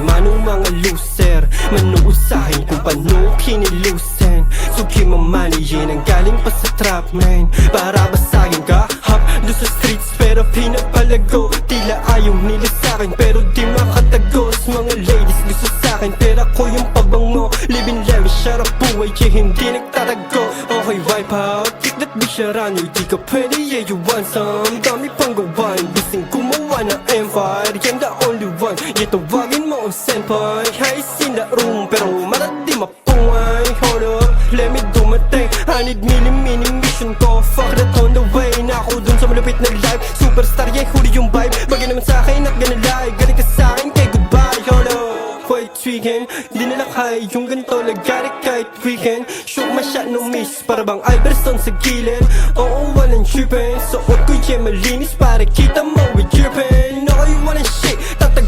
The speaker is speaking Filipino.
sama ng mga loser. Manood sa'kin kung paano kinilusin. Suki mamaniyin ang galing pa sa trap man. Para basagin ka, hop doon sa streets pero pinapalago. Tila ayaw nila sa'kin pero di makatagos. Mga ladies gusto sa'kin pero ako yung pabango. Living life, sarap buhay, hindi nagtatago. Okay, wipe out, kick that bitch around you. Di ka pwede, yeah you want some. Dami pang gawain, bising gumawa ng empire. Yan the only one, yeah tawagin mo ang senpai. Highs in the room, pero marati mapuway. Hold up, let me do my thing. I need mini mission ko, fuck that on the way. Na ako dun sa malapit na life. Superstar, yeah huli yung vibe. Bagay naman sa'kin at ganalay. Galing ka sa'kin, kay goodbye. Hold up, quite weekend. Di nila kaya yung ganito, lagari kahit weekend. Shoot my shot, no miss, para bang Iverson sa gilid. Oo, walang trippin', suot ko yeah malinis para kita mo with your pen. Okay, walang shit, tatag